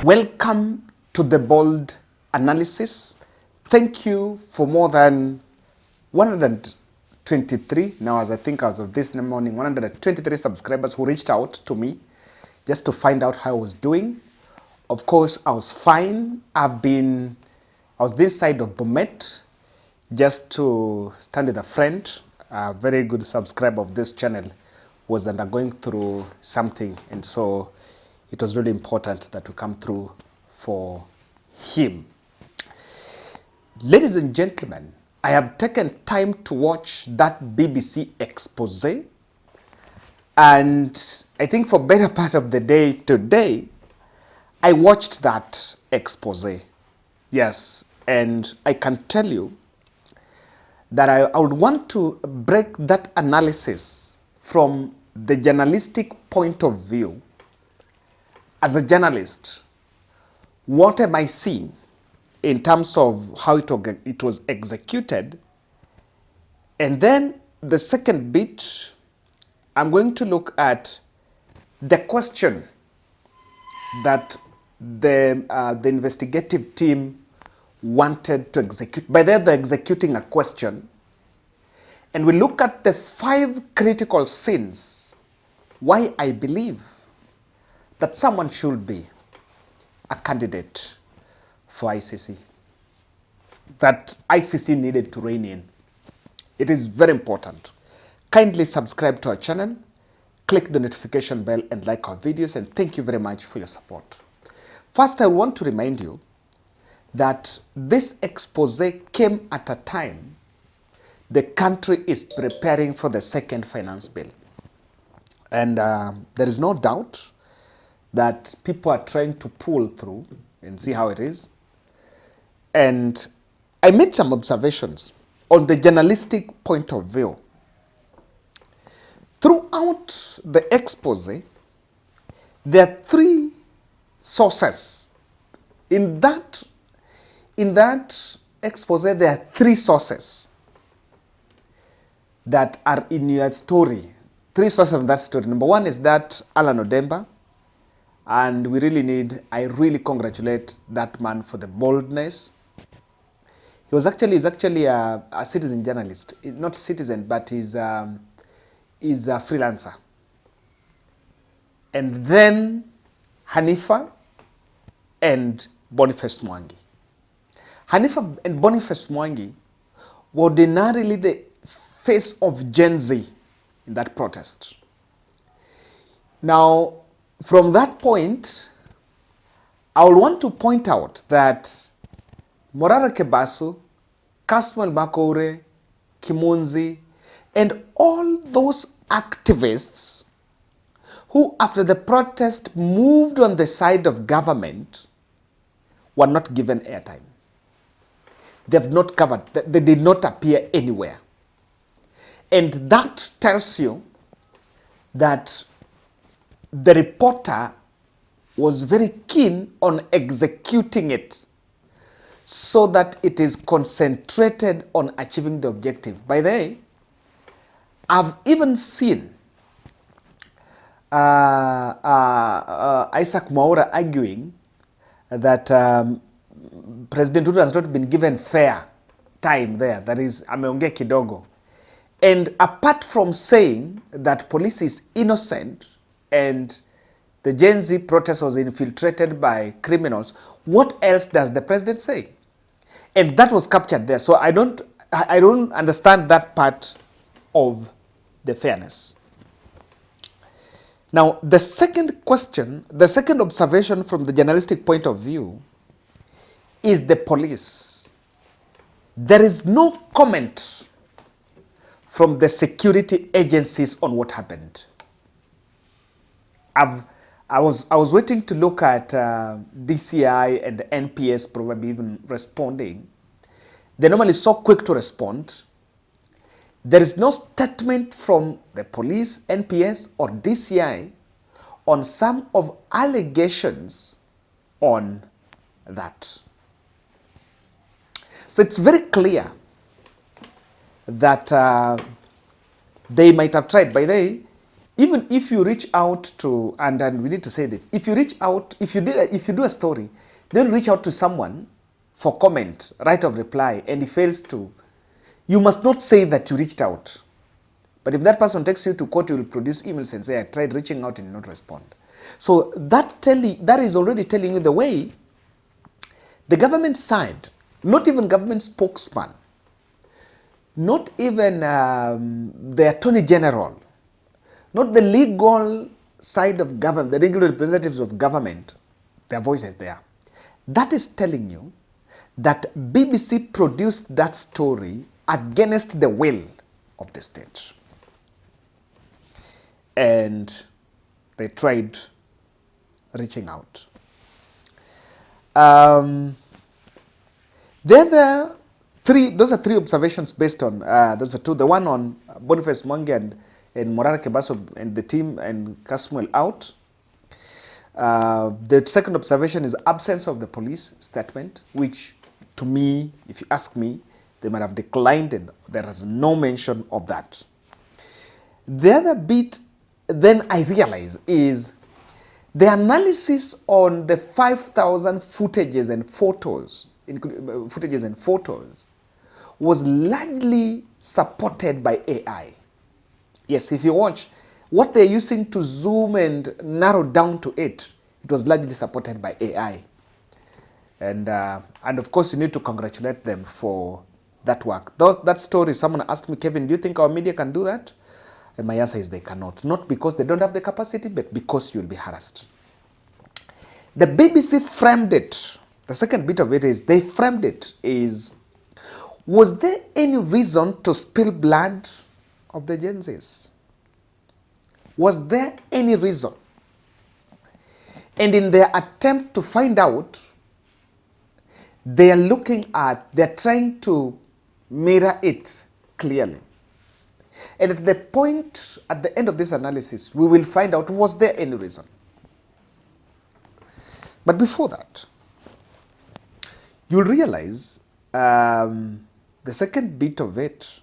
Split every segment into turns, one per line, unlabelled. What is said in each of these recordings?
Welcome to the Bold Analysis. Thank you for more than 123, now as I think as of this morning, 123 subscribers who reached out to me just to find out how I was doing. Of course, I was fine. I was this side of Bomet just to stand with a friend, a very good subscriber of this channel, was undergoing through something, and so it was really important that we come through for him. Ladies and gentlemen, I have taken time to watch that BBC expose, and I think for better part of the day today, I watched that expose. Yes, and I can tell you that I would want to break that analysis from the journalistic point of view. As a journalist, what am I seeing in terms of how it was executed? And then the second bit, I'm going to look at the question that the investigative team wanted to execute. By that, they're executing a question. And we look at the 5 critical sins why I believe that someone should be a candidate for ICC, that ICC needed to rein in. It is very important. Kindly subscribe to our channel, click the notification bell and like our videos, and thank you very much for your support. First, I want to remind you that this expose came at a time the country is preparing for the second finance bill. And there is no doubt that people are trying to pull through and see how it is. And I made some observations on the journalistic point of view. Throughout the expose, there are 3 sources. In that expose, there are 3 sources that are in your story. 3 sources of that story. Number 1 is that Alan Odemba. And I really congratulate that man for the boldness. He's actually a citizen journalist. Not citizen, but he's a freelancer. And then Hanifa and Boniface Mwangi. Hanifa and Boniface Mwangi were ordinarily the face of Gen Z in that protest. Now, from that point, I would want to point out that Morara Kebasu, Kasmuel Makore, Kimunzi, and all those activists who, after the protest, moved on the side of government were not given airtime. They have not covered, they did not appear anywhere. And that tells you that the reporter was very keen on executing it so that it is concentrated on achieving the objective. By the way, I've even seen Isaac Mwaura arguing that President Ruto has not been given fair time there. That is, ameongea kidogo. And apart from saying that police is innocent and the Gen Z protest was infiltrated by criminals, what else does the president say? And that was captured there. So I don't understand that part of the fairness. Now, the second question, the second observation from the journalistic point of view is the police. There is no comment from the security agencies on what happened. I was waiting to look at DCI and the NPS probably even responding. They're normally so quick to respond. There is no statement from the police, NPS, or DCI on some of allegations on that. So it's very clear that they might have tried. By the way, even if you reach out to, and we need to say this, if you reach out, if you do a story, then reach out to someone for comment, right of reply, and he fails to, you must not say that you reached out. But if that person takes you to court, you will produce emails and say, I tried reaching out and did not respond. So that is already telling you the way the government side, not even government spokesman, not even the Attorney General, not the legal side of government, the legal representatives of government, their voices there. That is telling you that BBC produced that story against the will of the state. And they tried reaching out. Those are three observations based on, those are two. The one on Boniface Mwangi and Morara Kebaso and the team and Kasmuel out. The second observation is absence of the police statement, which to me, if you ask me, they might have declined and there is no mention of that. The other bit then I realize is the analysis on the 5,000 footages and photos was largely supported by AI. Yes, if you watch what they're using to zoom and narrow down to it, it was largely supported by AI. And of course, you need to congratulate them for that work. That story, someone asked me, Kevin, do you think our media can do that? And my answer is they cannot. Not because they don't have the capacity, but because you'll be harassed. The BBC framed it. The second bit of it is, they framed it is, was there any reason to spill blood of the Gen Zs? Was there any reason? And in their attempt to find out, they're trying to mirror it clearly. And at the end of this analysis, we will find out, was there any reason? But before that, you'll realize the second bit of it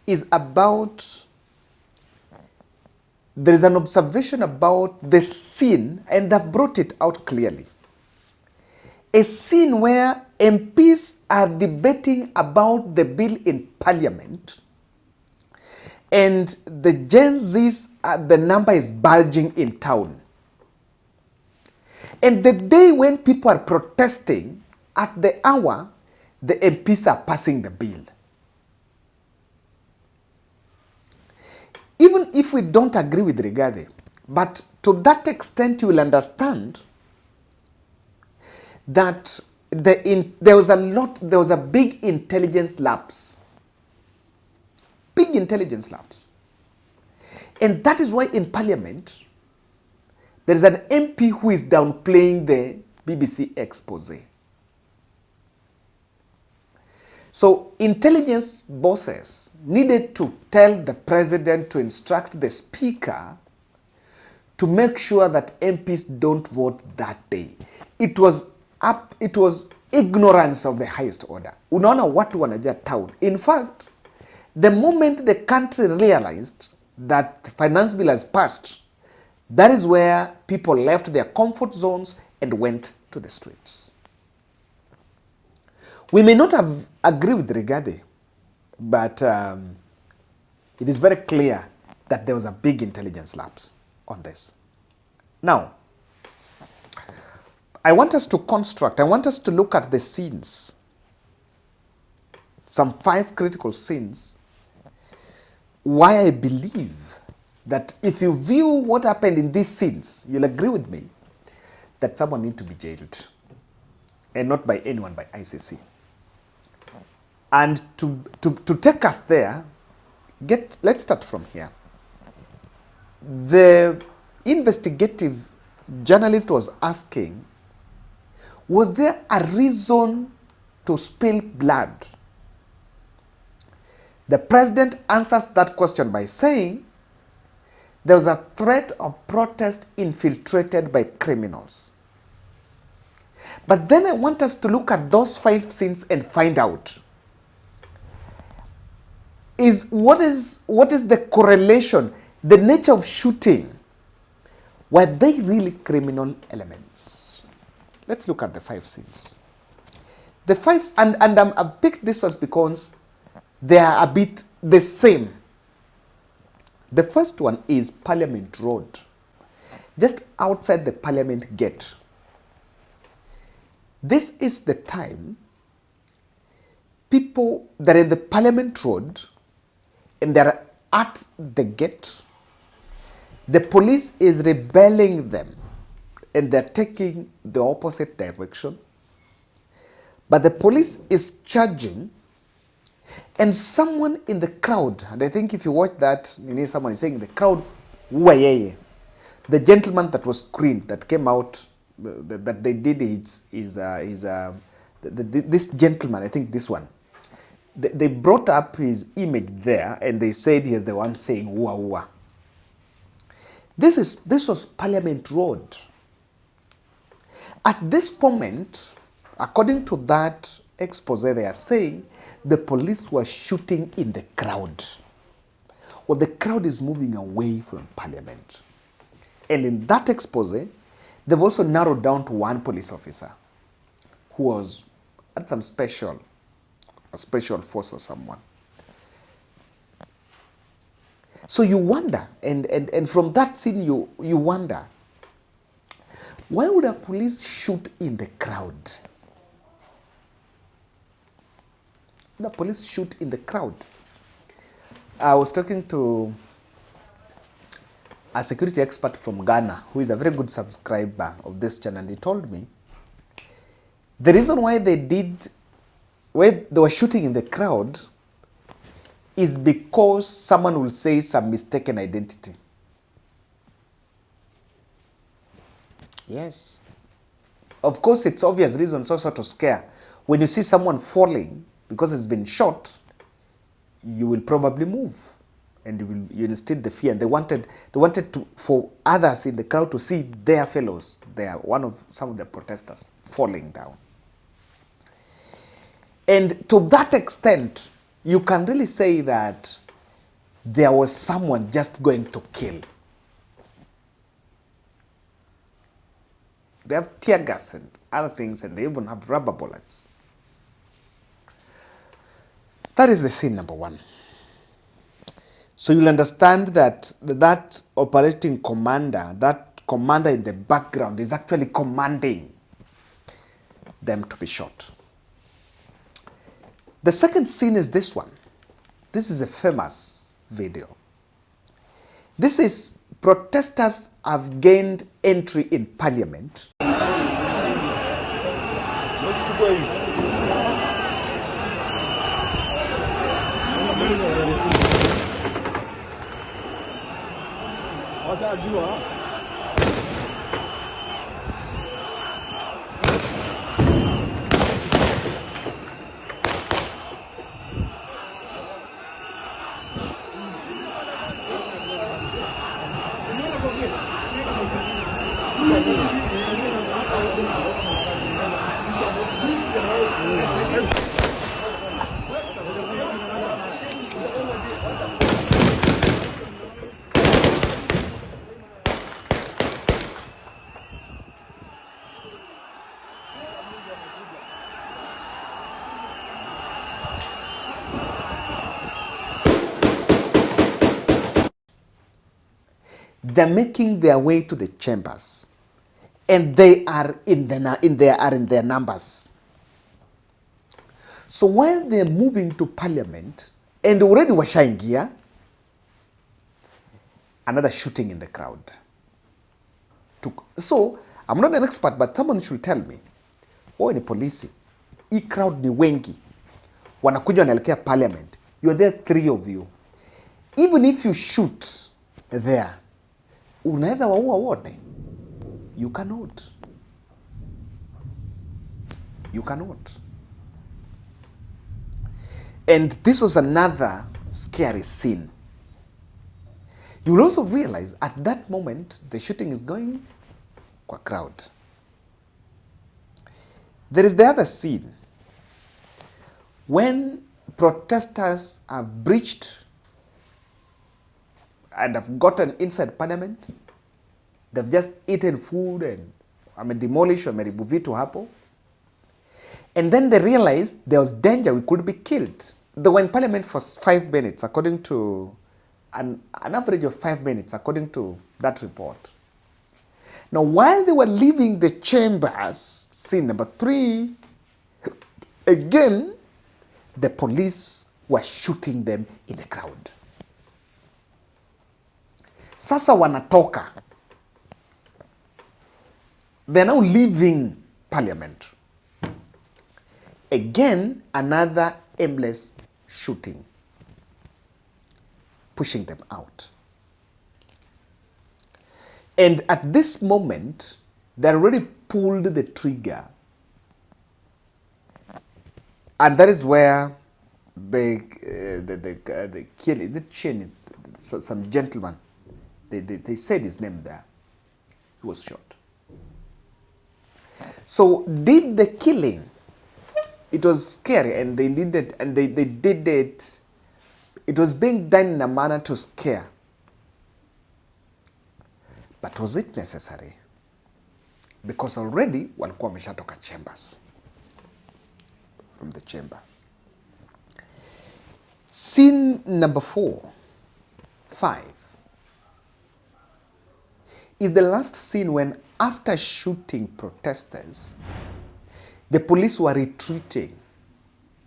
is about, there is an observation about the scene, and I've brought it out clearly. A scene where MPs are debating about the bill in Parliament, and the Gen Zs, the number is bulging in town. And the day when people are protesting, at the hour, the MPs are passing the bill. Even if we don't agree with Rigathi, but to that extent you will understand that there was a big intelligence lapse. Big intelligence lapse. And that is why in Parliament, there is an MP who is downplaying the BBC expose. So intelligence bosses needed to tell the president to instruct the speaker to make sure that MPs don't vote that day. It was ignorance of the highest order. Unaona watu wanajaa town. In fact, the moment the country realized that the finance bill has passed, that is where people left their comfort zones and went to the streets. We may not have agreed with Rigathi, but it is very clear that there was a big intelligence lapse on this. Now, I want us to look at the scenes, some 5 critical scenes, why I believe that if you view what happened in these scenes, you'll agree with me that someone needs to be jailed, and not by anyone, by ICC. And to take us there, let's start from here. The investigative journalist was asking, was there a reason to spill blood? The president answers that question by saying, there was a threat of protest infiltrated by criminals. But then I want us to look at those 5 scenes and find out, is what is the correlation, the nature of shooting? Were they really criminal elements? Let's look at the 5 scenes. The 5, and I've picked this ones because they are a bit the same. The first one is Parliament Road, just outside the Parliament gate. This is the time people that are in the Parliament Road and they're at the gate, the police is rebelling them and they're taking the opposite direction. But the police is charging, and someone in the crowd, and I think if you watch that, you need someone is saying the crowd, the gentleman that was screened, that came out, that they did this gentleman, I think this one, they brought up his image there, and they said he is the one saying "Wah wah." This was Parliament Road. At this moment, according to that expose, they are saying the police were shooting in the crowd. Well, the crowd is moving away from Parliament. And in that expose, they've also narrowed down to one police officer who was at some special force or someone. So you wonder, and from that scene you wonder, why would a police shoot in the crowd? The police shoot in the crowd. I was talking to a security expert from Ghana who is a very good subscriber of this channel, and he told me the reason why they were shooting in the crowd is because someone will say some mistaken identity. Yes. Of course, it's obvious reasons also to scare. When you see someone falling because it's been shot, you will probably move, and you instill the fear. And they wanted for others in the crowd to see their fellows, some of the protesters falling down. And to that extent, you can really say that there was someone just going to kill. They have tear gas and other things, and they even have rubber bullets. That is the scene number 1. So you'll understand that that operating commander, that commander in the background, is actually commanding them to be shot. The second scene is this one. This is a famous video. This is protesters have gained entry in Parliament. They're making their way to the chambers, and they are in their numbers. So while they're moving to Parliament, and already washaingia, another shooting in the crowd. So I'm not an expert, but someone should tell me, ni polisi, hii crowd ni wengi, wanakuja wanaelekea Parliament, you're there 3 of you. Even if you shoot there, unaweza waua wote? You cannot. You cannot. And this was another scary scene. You will also realize at that moment the shooting is going kwa crowd. There is the other scene when protesters have breached and have gotten inside parliament. They've just eaten food and demolished, wameharibu vitu hapo. And then they realized there was danger, we could be killed. They were in parliament for 5 minutes, according to an average of 5 minutes, according to that report. Now, while they were leaving the chambers, scene number 3, again, the police were shooting them in the crowd. Sasa wanatoka. They're now leaving parliament. Again, another aimless shooting, pushing them out. And at this moment, they already pulled the trigger. And that is where they killed the chain, some gentleman. They said his name there. He was shot. So did the killing. It was scary, and they needed, and they did it. It was being done in a manner to scare. But was it necessary? Because already walikuwa wameshatoka chambers, from the chamber. Scene number 5 is the last scene when, after shooting protesters, the police were retreating.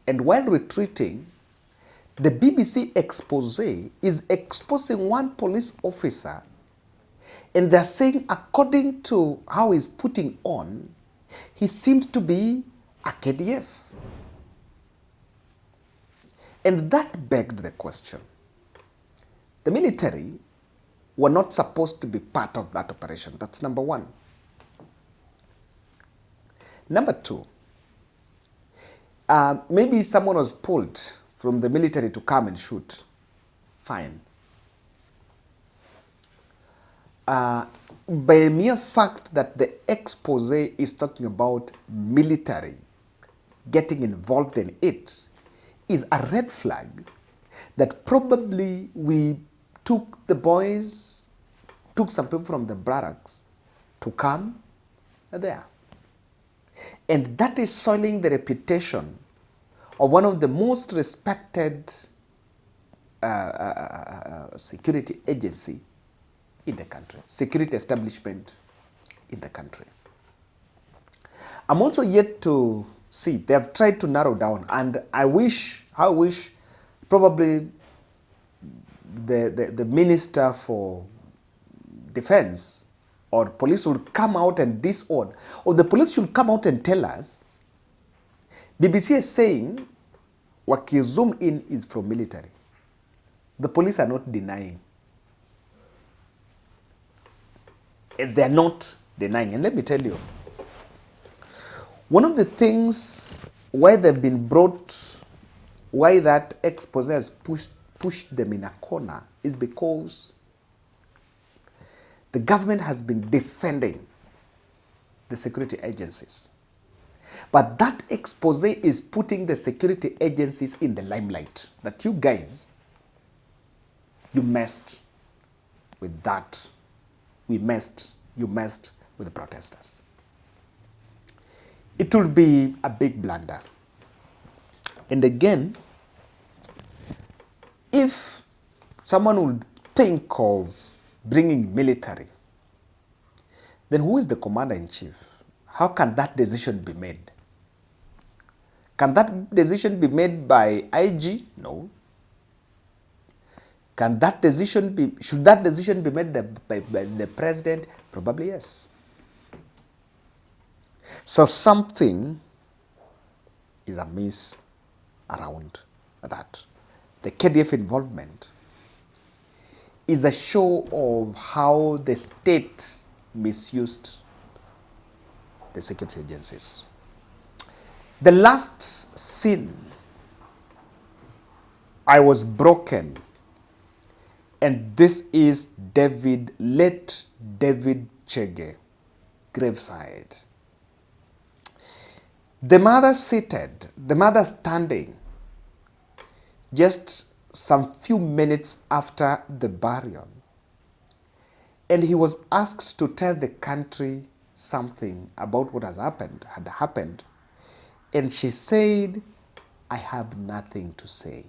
And while retreating, the BBC expose is exposing one police officer, and they're saying, according to how he's putting on, he seemed to be a KDF. And that begged the question. The military were not supposed to be part of that operation. That's number 1. Number 2, maybe someone was pulled from the military to come and shoot. Fine. By a mere fact that the expose is talking about military getting involved in it is a red flag that probably we took the boys, took some people from the barracks to come there. And that is soiling the reputation of one of the most respected security agency in the country, security establishment in the country. I'm also yet to see, they have tried to narrow down, and I wish probably the Minister for Defense or police would come out and disown, or the police should come out and tell us. BBC is saying waki zoom in is from military. The police are not denying. They are not denying. And let me tell you, one of the things why they've been brought, why that expose has pushed them in a corner, is because the government has been defending the security agencies. But that expose is putting the security agencies in the limelight. That you guys, you messed with that. You messed with the protesters. It will be a big blunder. And again, if someone would think of bringing military, then who is the commander-in-chief? How can that decision be made? Can that decision be made by IG? No. Should that decision be made by the president? Probably yes. So something is amiss around that. The KDF involvement is a show of how the state misused the security agencies. The last scene, I was broken, and this is late David Chege, graveside. The mother seated, the mother standing just some few minutes after the burial. And he was asked to tell the country something about what had happened. And she said, I have nothing to say.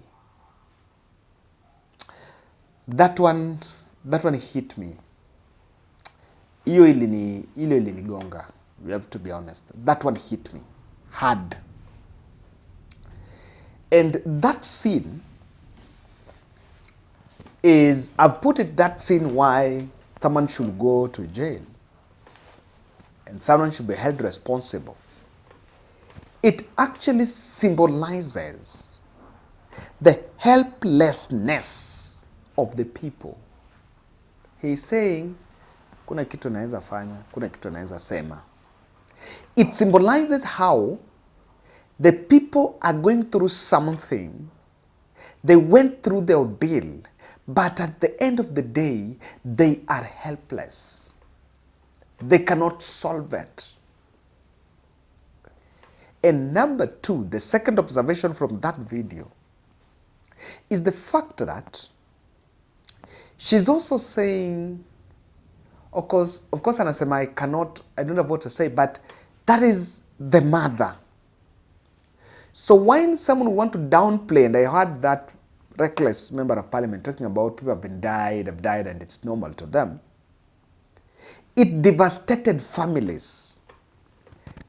That one hit me. Hiyo ilinigonga. We have to be honest. That one hit me hard. And that scene is, I've put it that scene why someone should go to jail and someone should be held responsible. It actually symbolizes the helplessness of the people. He's saying, kuna kitu naweza fanya, kuna kitu naweza sema. It symbolizes how the people are going through something. They went through the ordeal, but at the end of the day, they are helpless. They cannot solve it. And number two, the second observation from that video is the fact that she's also saying, of course, anasema, I don't know what to say, but that is the mother. So when someone want to downplay, and I heard that reckless member of parliament talking about people have died, and it's normal to them, it devastated families.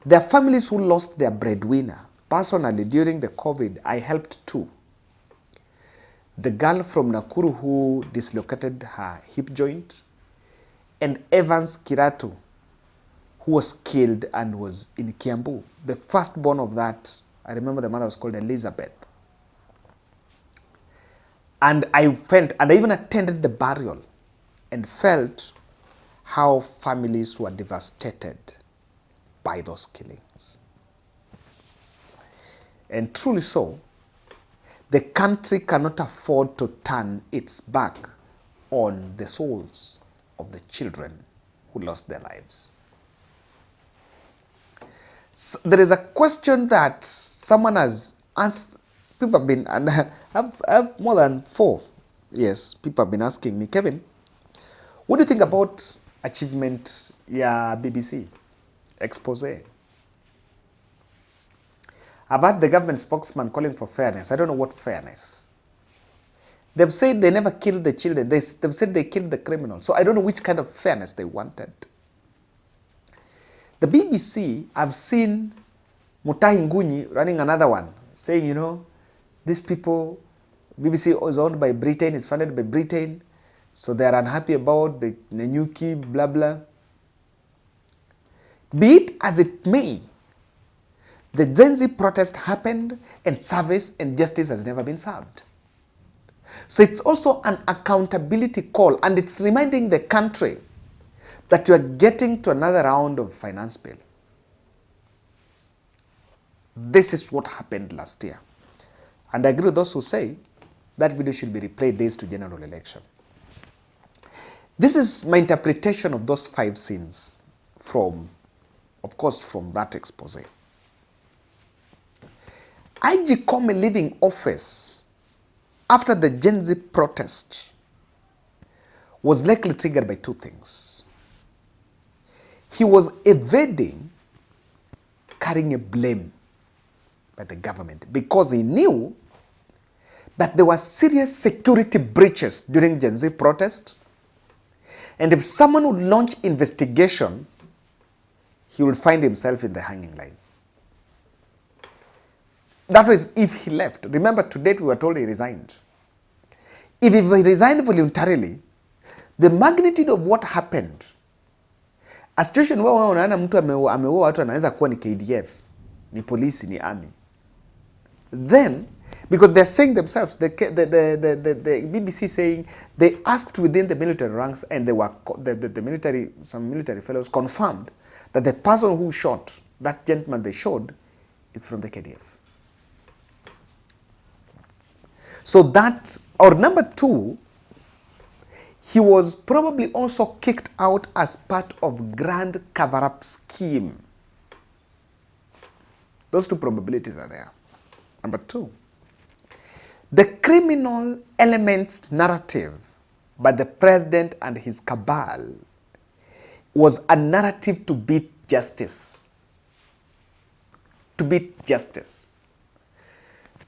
There are families who lost their breadwinner. Personally, during the COVID, I helped two. The girl from Nakuru who dislocated her hip joint, and Evans Kiratu, who was killed and was in Kiambu. The firstborn of that, I remember the mother was called Elizabeth. And I even attended the burial and felt how families were devastated by those killings. And truly so, the country cannot afford to turn its back on the souls of the children who lost their lives. So there is a question that someone has asked, people have been, and I have more than 4 years, people have been asking me, Kevin, what do you think about achievement BBC expose? I've had the government spokesman calling for fairness. I don't know what fairness. They've said they never killed the children. They've said they killed the criminals. So I don't know which kind of fairness they wanted. The BBC, I've seen Mutahi Ngunyi running another one, saying, these people, BBC is owned by Britain, is funded by Britain, so they're unhappy about the Nanyuki, blah, blah. Be it as it may, the Gen Z protest happened and service and justice has never been served. So it's also an accountability call, and it's reminding the country that you are getting to another round of finance bill. This is what happened last year. And I agree with those who say that video should be replayed days to general election. This is my interpretation of those 5 scenes from that expose. IG Comey leaving office after the Gen Z protest was likely triggered by 2 things. He was evading carrying a blame by the government because he knew that there were serious security breaches during Gen Z protest, and if someone would launch investigation, he would find himself in the hanging line. That was if he left. Remember, to date we were told he resigned. If he resigned voluntarily, the magnitude of what happened, a situation where unaona mtu ameua watu anaweza kuwa ni KDF, ni polisi, ni army. Then, because they're saying themselves, the BBC saying they asked within the military ranks, and they were some military fellows confirmed that the person who shot that gentleman they showed is from the KDF. So that, or number 2, he was probably also kicked out as part of grand cover-up scheme. Those 2 probabilities are there. Number 2, The criminal elements narrative by the president and his cabal was a narrative to beat justice. To beat justice.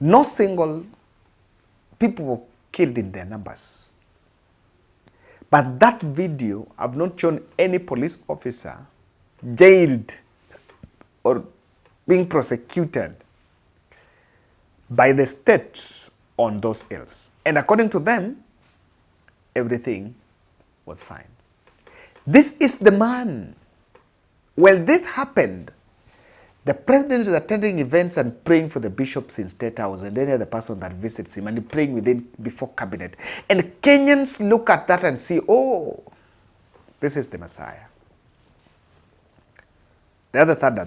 No single people were killed in their numbers. But that video, I've not shown any police officer jailed or being prosecuted by the state on those ills. And according to them, everything was fine. This is the man. Well, this happened. The president is attending events and praying for the bishops in State House and any other person that visits him, and praying before cabinet. And Kenyans look at that and see, oh, this is the Messiah. The other third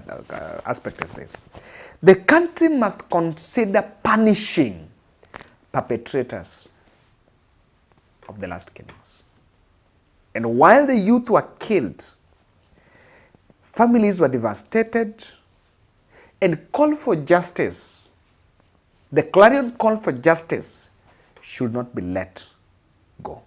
aspect is this. The country must consider punishing perpetrators of the last killings. And while the youth were killed, families were devastated, and call for justice, the clarion call for justice, should not be let go.